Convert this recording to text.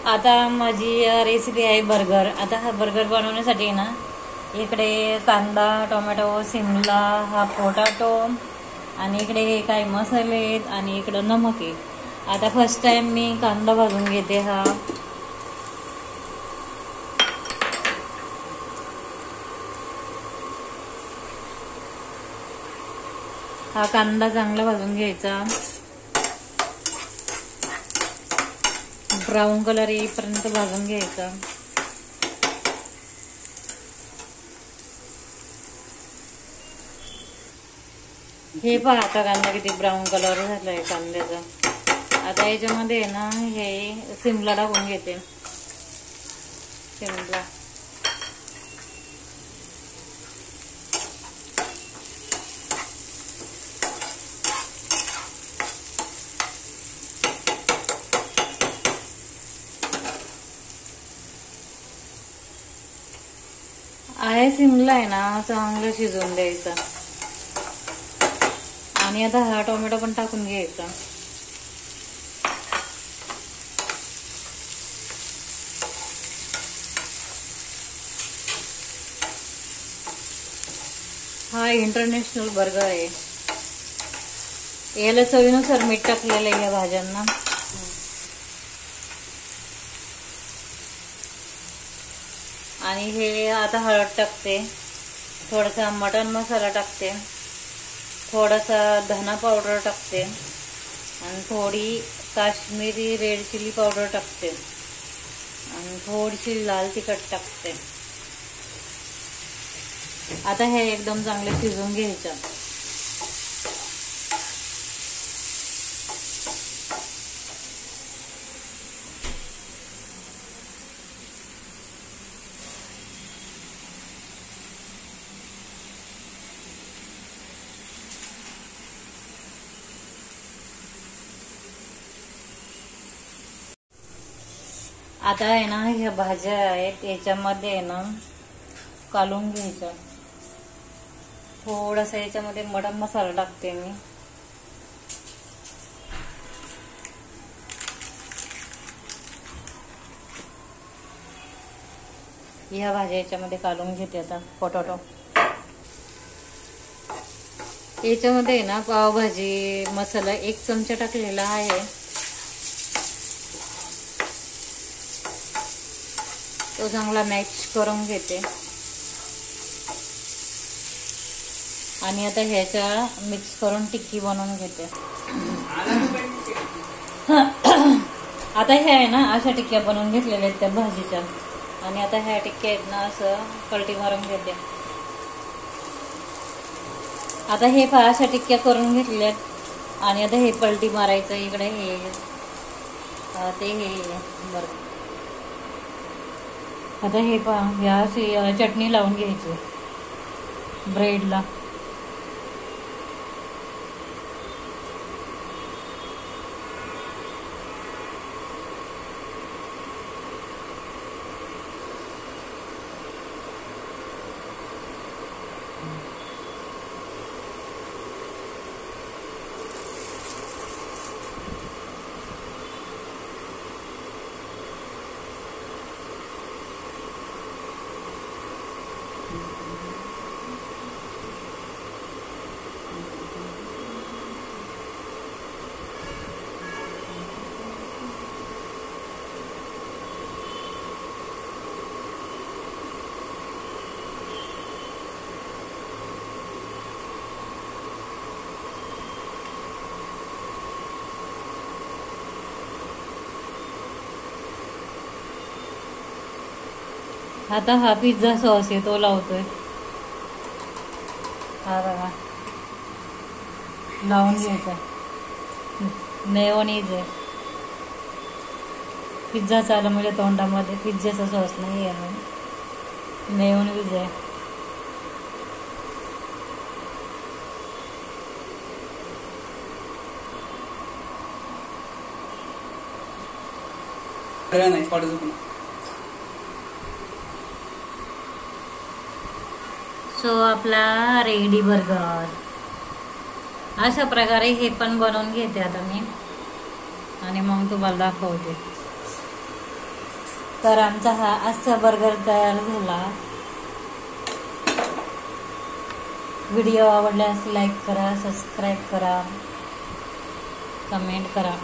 आता माझी रेसिपी आहे बर्गर। आता हा बर्गर बनवण्यासाठी ना इकडे कांदा, टोमॅटो, शिमला, हा पोटॅटो आणि इकडे काही मसाले आहेत आणि इकडं नमक आहे। आता फर्स्ट टाइम मी कांदा भाजून घेते। हा कांदा चांगला भाजून घ्यायचा, ब्राऊन कलर येईपर्यंत भाजून घ्यायचा। हे पहा आता कांदा किती ब्राऊन कलर झालाय कांद्याचा। आता याच्यामध्ये ना हे शिमला टाकून घेते। शिमला आहे, शिमला आहे ना चांगलं शिजवून द्यायचा। आणि आता हा टोमॅटो पण टाकून घ्यायचा। हा इंटरनॅशनल बर्गर आहे। याला चवीनुसार मीठ टाकलेलं आहे या भाज्यांना। आणि हे आता हळद टाकते, थोडासा मटन मसाला टाकते, थोडासा धना पावडर टाकते आणि थोडी काश्मीरी रेड चिली पावडर टाकते आणि थोडीशी लाल तिखट टाकते। आता हे एकदम चांगले शिजवून घ्यायचं। आता आहे ना ह्या भाज्या आहेत याच्यामध्ये आहे ना कालून घ्यायचं। थोडासा याच्यामध्ये मटन मसाला टाकते मी। ह्या भाज्या याच्यामध्ये कालून घेते। आता पोटॅटो याच्यामध्ये ना पावभाजी मसाला 1 चमचा टाकलेला आहे। तो चांगला मॅच करून घेते आणि आता ह्याच्या मिक्स करून टिक्की बनवून घेते। आता ह्या आहे ना अशा टिक्क्या बनवून घेतलेल्या आहेत त्या भाजीच्या। आणि आता ह्या टिक्क्या आहेत ना असं पलटी मारून घेते। आता हे पहा अशा टिक्क्या करून घेतल्या आणि आता हे पलटी मारायचं इकडे हे बरं। आता हे पहा या अशी चटणी लावून घ्यायची ब्रेडला। आता हा पिझ्झा सॉस आहे तो लावतोय। हा बघा लावून घ्यायचा। मेयोनीज आहे। पिझ्झा चालू म्हणजे तोंडामध्ये पिझ्झाचा सॉस नाही आहे, मेयोनीज आहे। सो आपला रेडी बर्गर अशा प्रकारे हे पण बनवून घेते आता मी आणि मग तुम्हाला दाखवते। तर आमचा हा आजचा बर्गर तयार झाला. व्हिडिओ आवडल्यास लाईक करा, सबस्क्राईब करा, कमेंट करा.